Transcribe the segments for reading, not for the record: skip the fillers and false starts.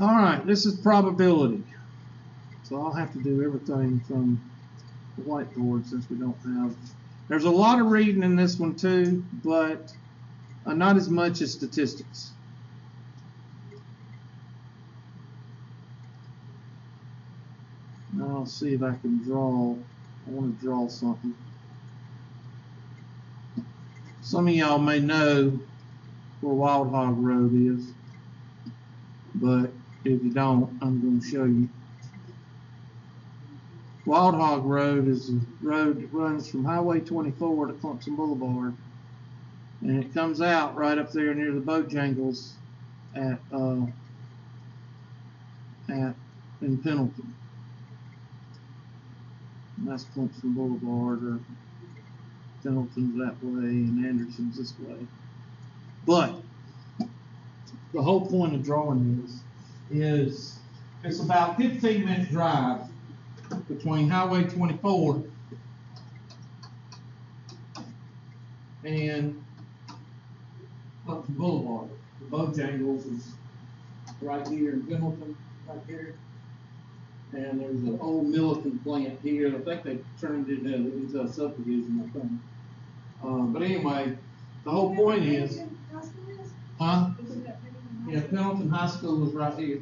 All right, this is probability. So I'll have to do everything from the whiteboard since we don't have. There's a lot of reading in this one too, but not as much as statistics. Now I'll see if I can draw. I want to draw something. Some of y'all may know where Wild Hog Road is, but if you don't, I'm going to show you. Wild Hog Road is a road that runs from Highway 24 to Clemson Boulevard, and it comes out right up there near the Bojangles at in Pendleton. And that's Clemson Boulevard, or Pendleton's that way, and Anderson's this way. But the whole point of drawing this is it's about 15-minute drive between Highway 24 and Clemson Boulevard. The Bojangles is right here in Pendleton, right here. And there's an old Milliken plant here. I think they turned it into a subdivision, I think. But anyway, the whole point is, huh? Yeah, Pendleton High School is right here.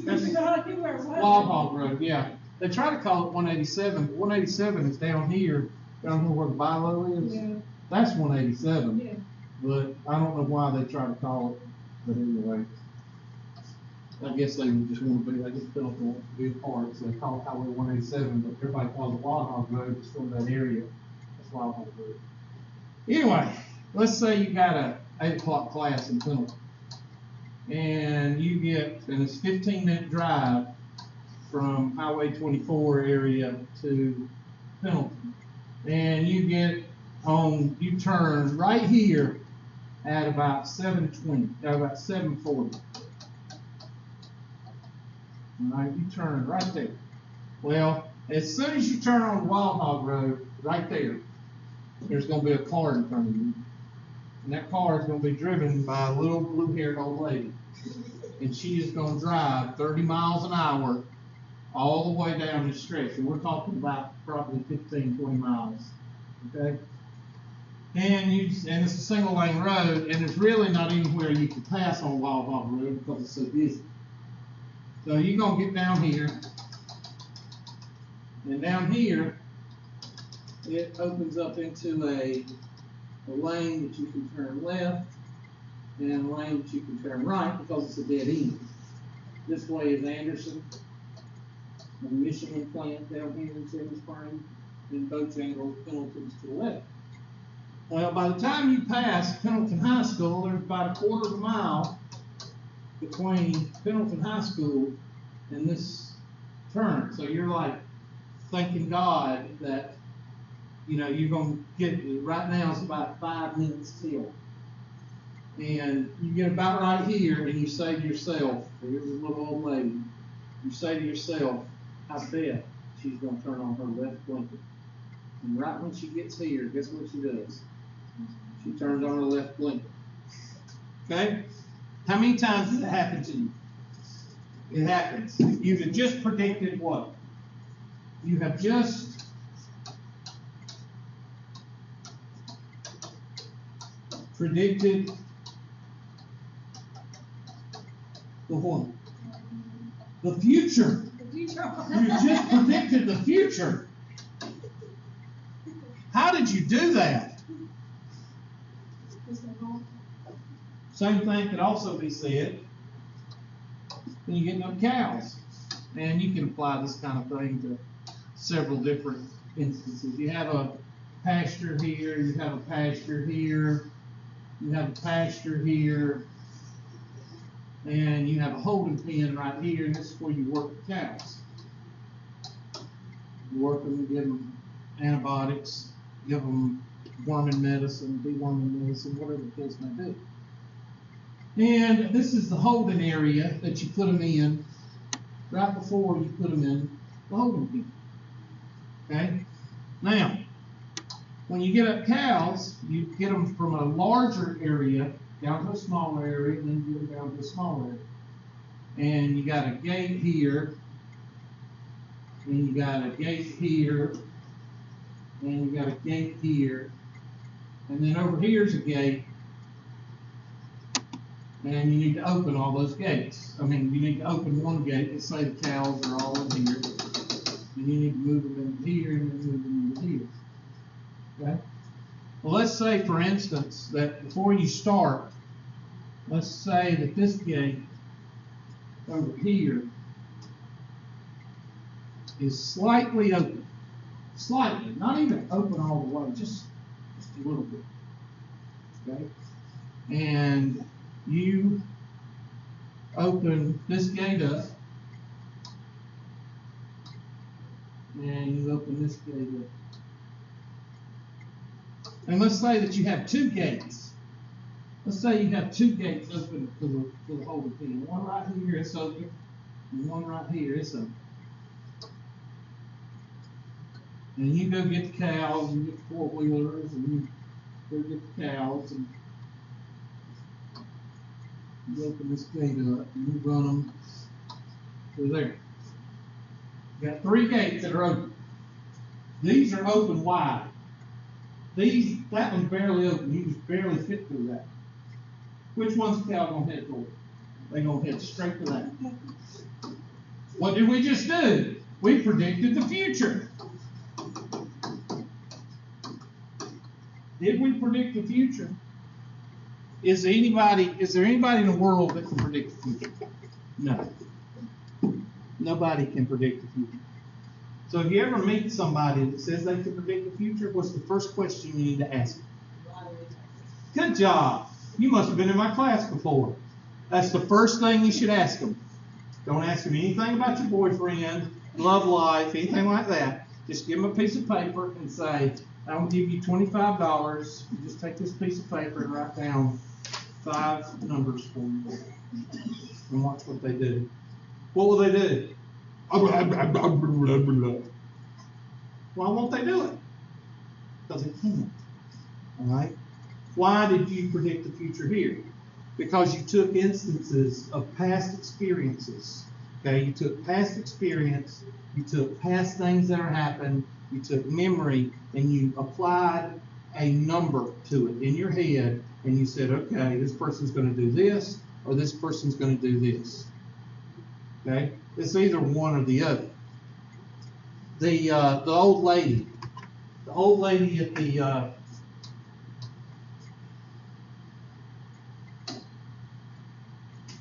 That's Wild Hog Road, yeah. They try to call it 187, but 187 is down here where the Bilo is. Yeah. That's 187. Yeah. But I don't know why they try to call it. But anyway, I guess they just want to be, I guess Pendleton wants to be a part, so they call it Highway 187, but everybody calls it Wild Hog Road. It's from that area. That's Wild Hog Road. Anyway, let's say you got a 8 o'clock class in Pendleton. And you get, and it's 15-minute drive from Highway 24 area to Pendleton. And you get on, you turn right here at about 7:20, about 7:40. All right, you turn right there. Well, as soon as you turn on Wild Hog Road, right there, there's going to be a car in front of you. And that car is going to be driven by a little blue-haired old lady. And she is going to drive 30 miles an hour all the way down this stretch. And we're talking about probably 15, 20 miles. Okay? And it's a single-lane road, and there's really not anywhere you can pass on Wild Hog Road because it's so busy. So you're going to get down here. And down here, it opens up into a lane that you can turn left and a lane that you can turn right because it's a dead end. This way is Anderson, the Michigan plant down here in Silver Spring, and Bojangles, Pendleton's to the left. Well, by the time you pass Pendleton High School, there's about a quarter of a mile between Pendleton High School and this turn. So you're like thanking God that you're going to get, right now it's about 5 minutes till. And you get about right here and you say to yourself, here's a little old lady, you say to yourself, I bet she's going to turn on her left blinker. And right when she gets here, guess what she does? She turns on her left blinker. Okay? How many times does it happen to you? It happens. You have just predicted what? You have just predicted the what? The future. You just predicted the future. How did you do that? Same thing could also be said when you get enough cows. And you can apply this kind of thing to several different instances. You have a pasture here, you have a pasture here, you have a pasture here, and you have a holding pen right here, and this is where you work the cows. You work them, give them antibiotics, give them worming medicine, deworming medicine, whatever the case may be. And this is the holding area that you put them in right before you put them in the holding pen. Okay? Now, when you get up cows, you get them from a larger area down to a small area, and then you go down to a small area. And you got a gate here, and you got a gate here, and you got a gate here, and then over here's a gate, and you need to open all those gates. I mean, you need to open one gate. Let's say the cows are all in here, and you need to move them into here, and then move them into here. Okay? Well, let's say, for instance, that before you start, let's say that this gate over here is slightly open. Slightly, not even open all the way, just a little bit. Okay? And you open this gate up, and you open this gate up. And let's say that you have two gates. Let's say you have two gates open to the whole thing. One right here is open, and one right here is open. And you go get the cows, and get the four-wheelers, and you go get the cows, and you open this gate up, and you run them through there. You got three gates that are open. These are open wide. That one's barely open. You just barely fit through that. Which one's the cow gonna head toward? They're gonna head straight to that. What did we just do? We predicted the future. Did we predict the future? Is there anybody in the world that can predict the future? No. Nobody can predict the future. So if you ever meet somebody that says they can predict the future, what's the first question you need to ask them? Good job. You must have been in my class before. That's the first thing you should ask them. Don't ask them anything about your boyfriend, love life, anything like that. Just give them a piece of paper and say, I'm going to give you $25. You just take this piece of paper and write down 5 numbers for me. And watch what they do. What will they do? Why won't they do it? Because they can't. All right? Why did you predict the future here? Because you took instances of past experiences. Okay? You took past experience, you took past things that are happened, you took memory, and you applied a number to it in your head, and you said, okay, this person's going to do this, or this person's going to do this. Okay? It's either one or the other. The old lady at the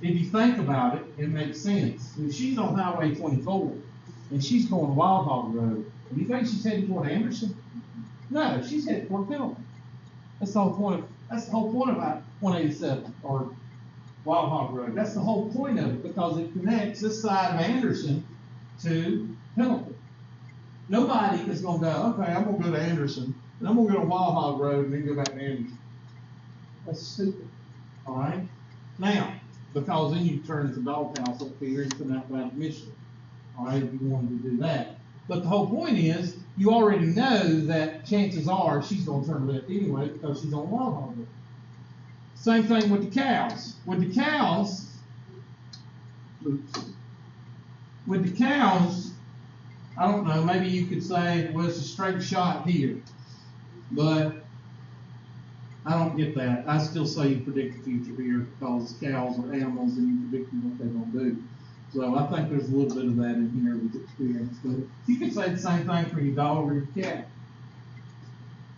if you think about it, it makes sense. If she's on Highway 24 and she's going Wild Hog Road, do you think she's heading toward Anderson? No, she's heading toward Pendleton. That's the whole point about 187 or Wild Hog Road. That's the whole point of it, because it connects this side of Anderson to Pendleton. Nobody is going to go, okay, I'm going to go to Anderson, and I'm going to go to Wild Hog Road and then go back to Anderson. That's stupid. All right? Now, because then you turn into Doghouse up here and come out by Michigan. All right, if you wanted to do that. But the whole point is, you already know that chances are she's going to turn left anyway because she's on Wild Hog Road. Same thing with the cows. With the cows, I don't know, maybe you could say, well, it's a straight shot here. But I don't get that. I still say you predict the future here because cows are animals and you predict what they're going to do. So I think there's a little bit of that in here with experience. But you could say the same thing for your dog or your cat.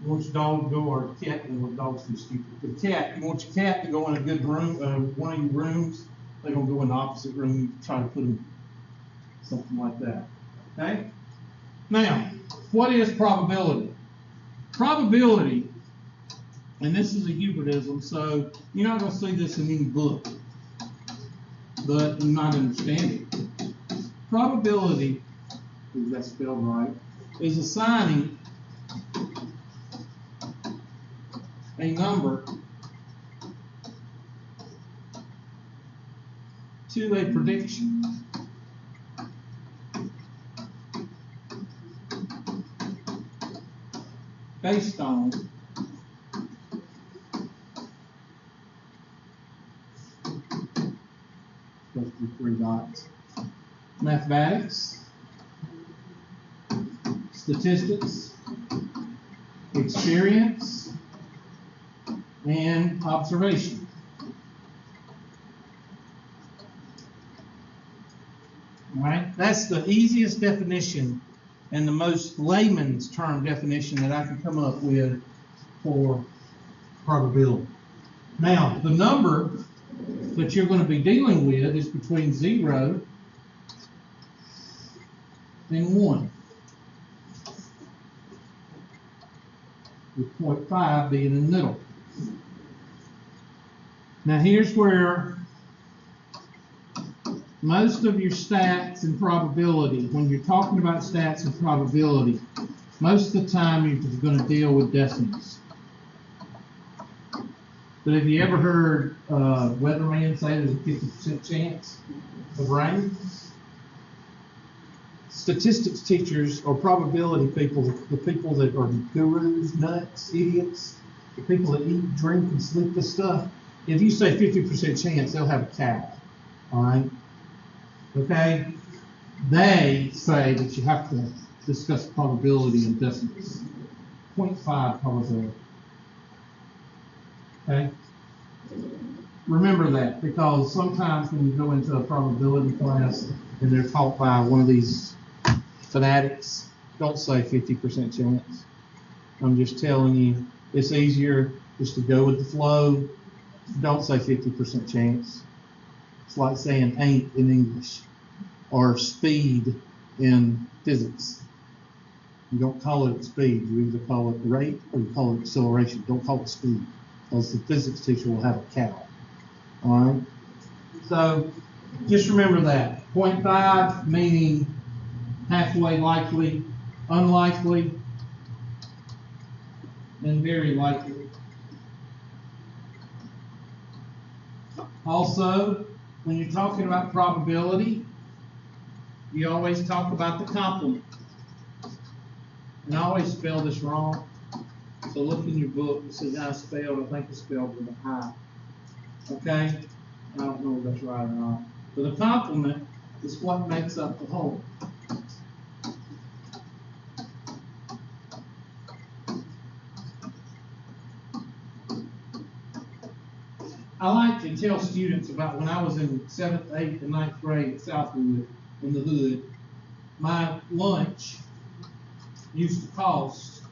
You want your dog to go, or cat, and the dog's too stupid. The cat, you want your cat to go in a good room, one of your rooms, they're going to go in the opposite room and try to put them, something like that. Okay? Now, what is probability? Probability, and this is a Hubertism, so you're not going to see this in any book, but you might understand it. Probability, if that's spelled right, is assigning a number to a prediction. Based on supposed to be 3 dots. Mathematics, statistics, experience, and observation. All right, that's the easiest definition and the most layman's term definition that I can come up with for probability. Now, the number that you're going to be dealing with is between 0 and 1, with 0.5 being in the middle. Now, here's where most of your stats and probability, when you're talking about stats and probability, most of the time you're going to deal with decimals. But have you ever heard weatherman say there's a 50% chance of rain? Statistics teachers or probability people, the people that are gurus, nuts, idiots, the people that eat, drink, and sleep this stuff, if you say 50% chance, they'll have a cow. All right? Okay? They say that you have to discuss probability in decimals. 0.5 probability. Okay? Remember that, because sometimes when you go into a probability class and they're taught by one of these fanatics, don't say 50% chance. I'm just telling you, it's easier just to go with the flow. Don't say 50% chance. It's like saying ain't in English or speed in physics. You don't call it speed. You either call it rate or you call it acceleration. Don't call it speed, because the physics teacher will have a cow. All right? So just remember that. 0.5 meaning halfway likely, unlikely, and very likely. Also, when you're talking about probability, you always talk about the complement. And I always spell this wrong. So look in your book and see how it's spelled. I think it's spelled with an I. Okay? I don't know if that's right or not. But the complement is what makes up the whole. I like to tell students about when I was in 7th, 8th, and 9th grade at Southwood in the hood, my lunch used to cost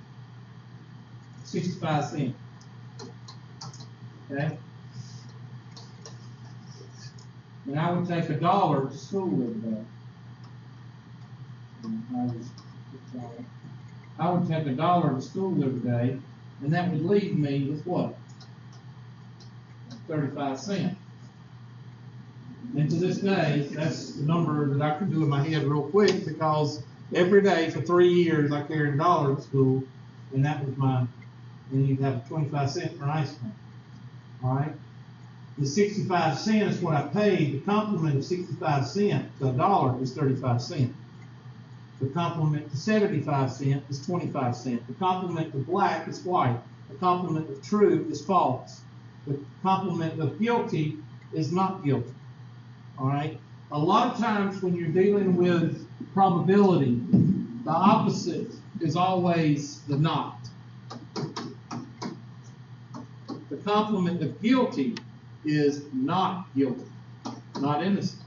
65 cents. Okay? And I would take $1 to school every day. I would take $1 to school every day, and that would leave me with what? 35 cents. And to this day, that's the number that I can do in my head real quick, because every day for 3 years I carried $1 to school, and that was and you'd have 25 cents for an ice cream. All right? The 65 cents is what I paid. The complement of 65 cents to $1 is 35 cents. The complement to 75 cents is 25 cents. The complement to black is white. The complement of true is false. The complement of guilty is not guilty. All right? A lot of times when you're dealing with probability, the opposite is always the not. The complement of guilty is not guilty, not innocent.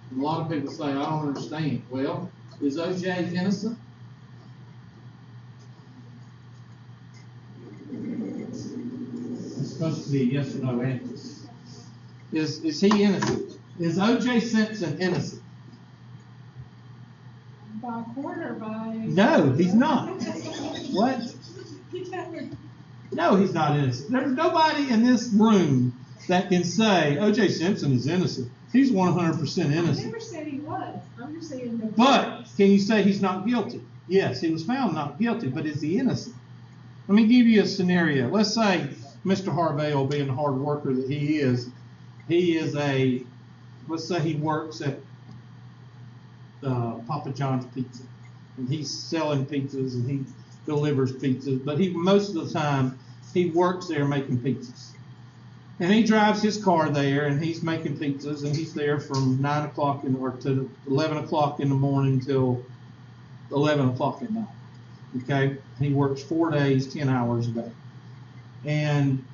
And a lot of people say, I don't understand. Well, is OJ innocent? It's supposed to be a yes or no answer. Is he innocent? Is OJ Simpson innocent? By court or by... No, he's not. What? No, he's not innocent. There's nobody in this room that can say OJ Simpson is innocent. He's 100% innocent. I never said he was. I'm just saying the... But can you say he's not guilty? Yes, he was found not guilty, but is he innocent? Let me give you a scenario. Let's say Mr. Harvell, being the hard worker that he is let's say he works at Papa John's Pizza, and he's selling pizzas and he delivers pizzas, but most of the time he works there making pizzas. And he drives his car there, and he's making pizzas, and he's there from 9 o'clock or to 11 o'clock in the morning till 11 o'clock at night. Okay? He works 4 days, 10 hours a day. And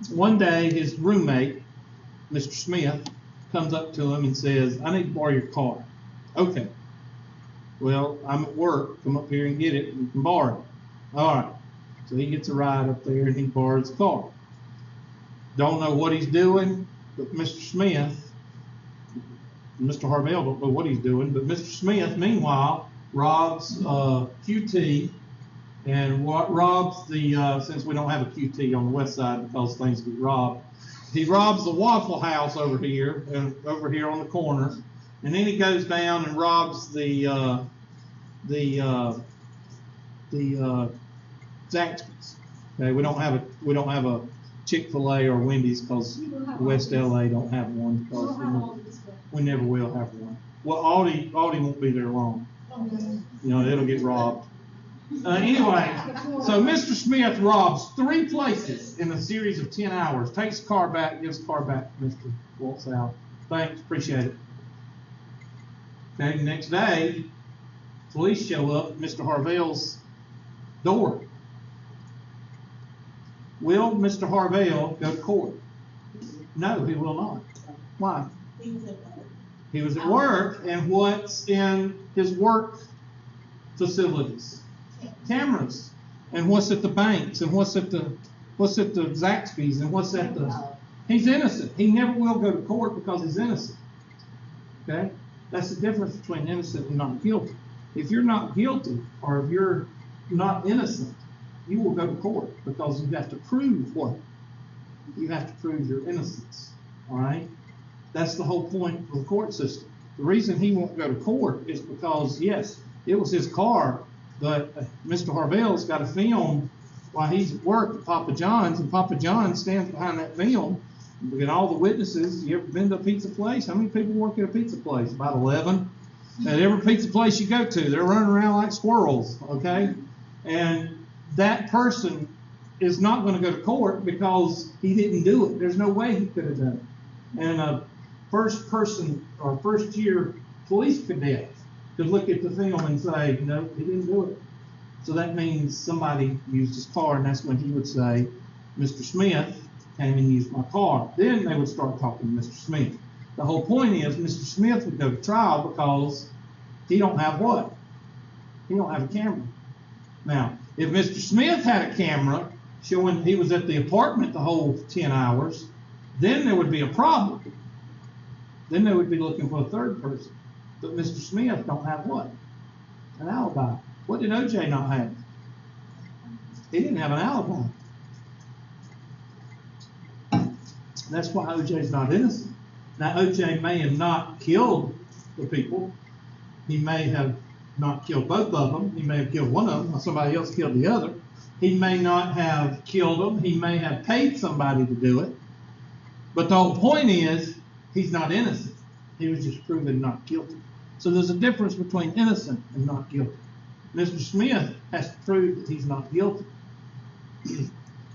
one day, his roommate, Mr. Smith, comes up to him and says, I need to borrow your car. Okay. Well, I'm at work. Come up here and get it. You can borrow it. All right. So he gets a ride up there, and he borrows the car. Don't know what he's doing, but Mr. Smith, Mr. Harvell don't know what he's doing, but Mr. Smith, meanwhile, robs QT and robs the, since we don't have a QT on the west side because things get robbed, he robs the Waffle House over here on the corner, and then he goes down and robs the Zaxby's. Okay, we don't have a Chick-fil-A or Wendy's because West LA don't have one because we never will have one. Well, Aldi won't be there long. You know, it'll get robbed. Anyway, so Mr. Smith robs 3 places in a series of 10 hours. Takes the car back, gives the car back to Mr. Walks out. Thanks, appreciate it. Okay, the next day, police show up at Mr. Harvell's door. Will Mr. Harvell go to court? No, he will not. Why? He was at work, and what's in his work facilities? Cameras. And what's at the banks, and what's at the Zaxby's, and what's at the... He's innocent. He never will go to court because he's innocent. Okay? That's the difference between innocent and not guilty. If you're not guilty, or if you're not innocent, you will go to court because you have to prove what? You have to prove your innocence. All right? That's the whole point of the court system. The reason he won't go to court is because, yes, it was his car, but Mr. Harvell's got a film while he's at work at Papa John's, and Papa John stands behind that film. Look at all the witnesses. You ever been to a pizza place? How many people work at a pizza place? About 11. At every pizza place you go to, they're running around like squirrels, okay? And that person is not going to go to court because he didn't do it. There's no way he could have done it. And a first year police cadet could look at the film and say, no, he didn't do it. So that means somebody used his car, and that's when he would say, Mr. Smith came and used my car. Then they would start talking to Mr. Smith. The whole point is Mr. Smith would go to trial because he don't have what? He don't have a camera. Now, if Mr. Smith had a camera showing he was at the apartment the whole 10 hours, then there would be a problem. Then they would be looking for a third person. But Mr. Smith don't have what? An alibi. What did OJ not have? He didn't have an alibi. That's why OJ's not innocent. Now, OJ may have not killed the people. He may have not killed both of them. He may have killed one of them, or somebody else killed the other. He may not have killed them. He may have paid somebody to do it. But the whole point is, he's not innocent. He was just proven not guilty. So there's a difference between innocent and not guilty. Mr. Smith has to prove that he's not guilty.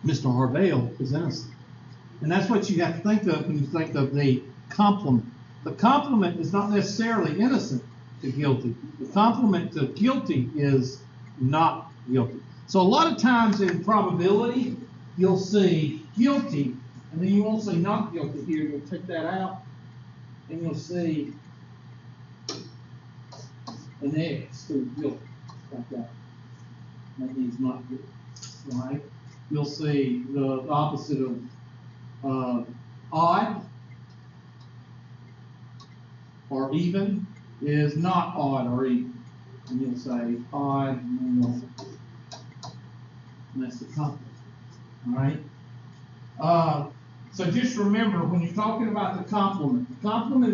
Mr. Harvell is innocent. And that's what you have to think of when you think of the complement. The complement is not necessarily innocent to guilty. The complement to guilty is not guilty. So a lot of times in probability, you'll see guilty, and then you won't see not guilty here. You'll take that out, and you'll see an X to guilty, like that. That means not guilty, right? You'll see the opposite of odd or even is not odd or even. And you'll say odd, and that's the complement. All right? So just remember, when you're talking about the complement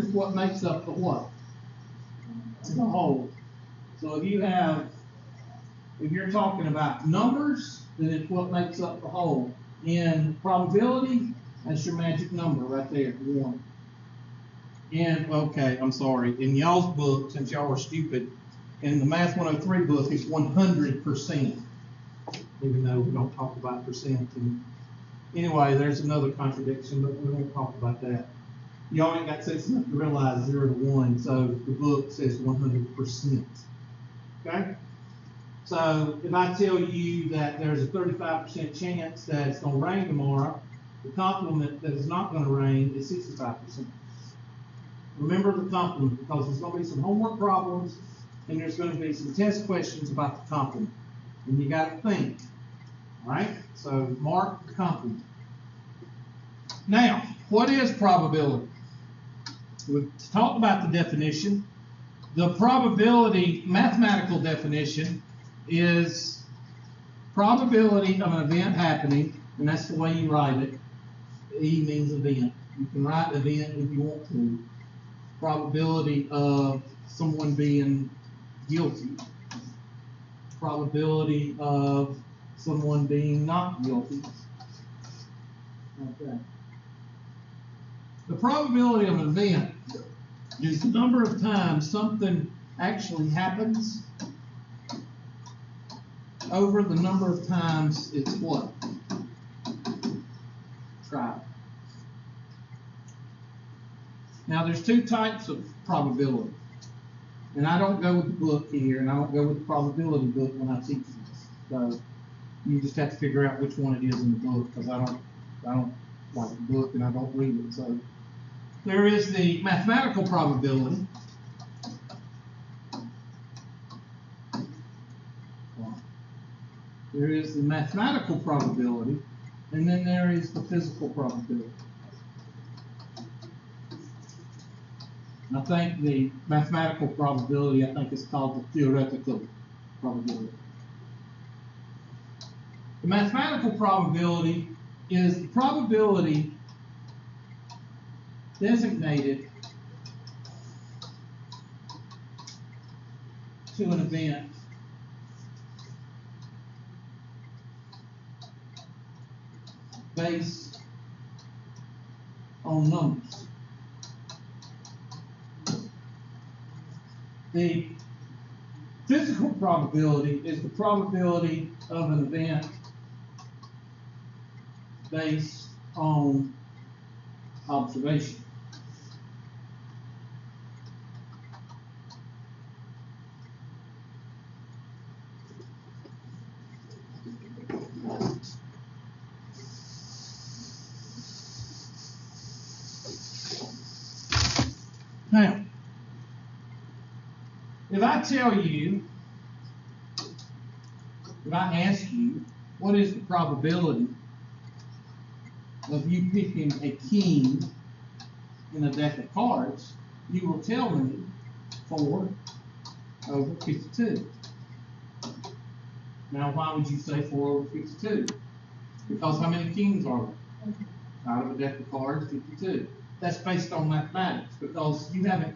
is what makes up the what? The whole. So if you're talking about numbers, then it's what makes up the whole. In probability, that's your magic number right there, 1. And, okay, I'm sorry, in y'all's book, since y'all are stupid, in the Math 103 book, it's 100%. Even though we don't talk about percent Anyway, there's another contradiction, but we won't talk about that. Y'all ain't got sense enough to realize 0 to 1, so the book says 100%. Okay? So if I tell you that there's a 35% chance that it's going to rain tomorrow, the complement that it's not going to rain is 65%. Remember the complement, because there's going to be some homework problems and there's going to be some test questions about the complement. And you got to think. All right? So mark the complement. Now, what is probability? We've talked about the definition. The probability, mathematical definition, is probability of an event happening, and that's the way you write it. E means event. You can write event if you want to. Probability of someone being guilty. Probability of someone being not guilty. Okay. The probability of an event is the number of times something actually happens over the number of times it's what? Tried. Now there's two types of probability. And I don't go with the book here, and I don't go with the probability book when I teach this. So you just have to figure out which one it is in the book, because I don't like the book and I don't read it. So there is the mathematical probability. There is the mathematical probability, and then there is the physical probability. I think the mathematical probability, I think, is called the theoretical probability. The mathematical probability is the probability designated to an event based on numbers. The physical probability is the probability of an event based on observation. Now, if I ask you, what is the probability of you picking a king in a deck of cards, you will tell me 4 over 52. Now, why would you say 4 over 52? Because how many kings are there? Out of a deck of cards, 52. That's based on mathematics, because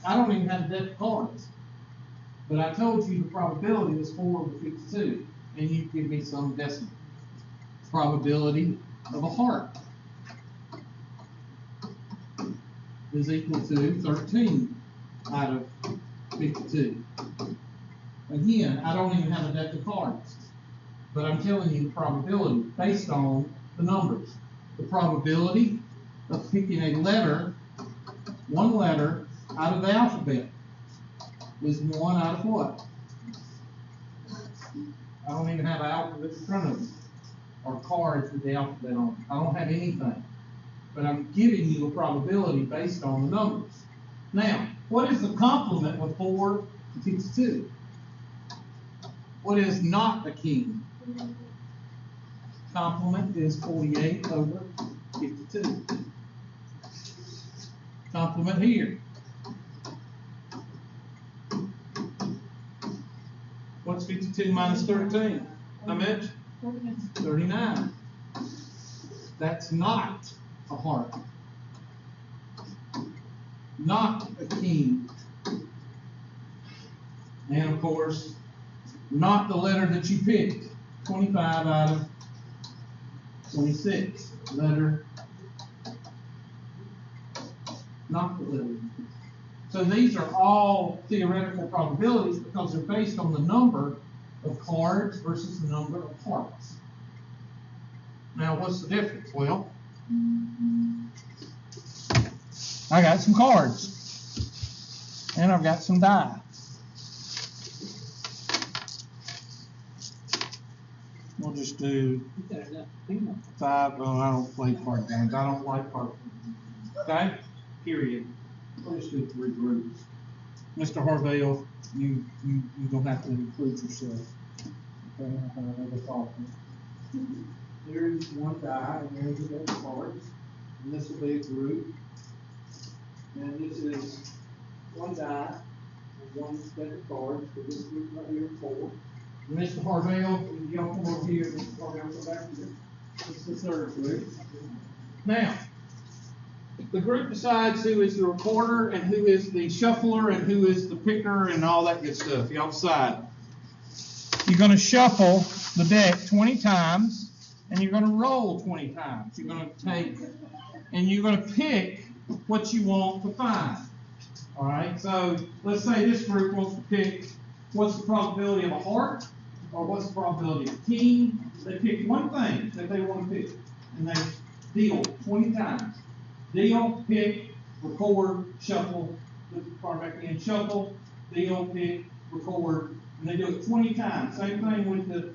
I don't even have a deck of cards. But I told you the probability was 4 over 52, and you give me some decimal. Probability of a heart is equal to 13 out of 52. Again, I don't even have a deck of cards, but I'm telling you the probability based on the numbers. The probability of picking a letter, one letter, out of the alphabet is 1 out of what? I don't even have an alphabet in front of me, or cards with the alphabet on it. I don't have anything. But I'm giving you a probability based on the numbers. Now, what is the complement of 4 to 52? What is not a king? Complement is 48 over 52. Complement here. What's 52 minus 13? How much? 39. That's not a heart. Not a king. And of course, not the letter that you picked. 25 out of 26. Letter. Not the letter. So these are all theoretical probabilities because they're based on the number of cards versus the number of hearts. Now, what's the difference? Well, I got some cards, and I've got some die. We'll just do 5. Well, I don't play card games. I don't like card games. Okay? Period. We'll just do 3 groups. Mr. Harvell, you're going to have to include yourself. Okay? Here's one die, and here's the other cards. And this will be a group. And this is one die and one set of cards. So this group right here is 4. Mr. Harvell, y'all come over here. Mr. Harvell, come back here. This is the third group. Now, the group decides who is the recorder and who is the shuffler and who is the picker and all that good stuff. Y'all decide. You're going to shuffle the deck 20 times, and you're going to roll 20 times. You're going to take, and you're going to pick what you want to find. All right, so let's say this group wants to pick what's the probability of a heart, or what's the probability of a king. They pick one thing that they want to pick, and they deal 20 times. Deal, pick, record, shuffle, put the card back in, shuffle, deal, pick, record, and they do it 20 times. Same thing with the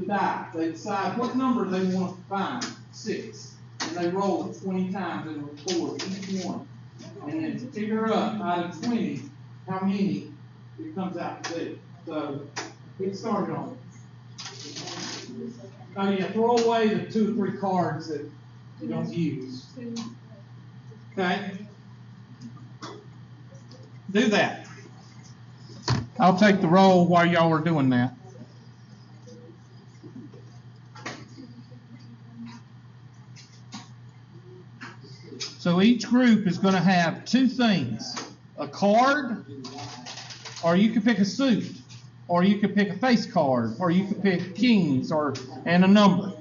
die. They decide what number they want to find, 6, and they roll it 20 times and record each one, and then figure up out of 20 how many it comes out to be. So get started on it. Oh yeah, throw away the 2 or 3 cards that you don't use. Okay? Do that. I'll take the roll while y'all are doing that. So each group is going to have 2 things. A card, or you can pick a suit, or you can pick a face card, or you can pick kings and a number.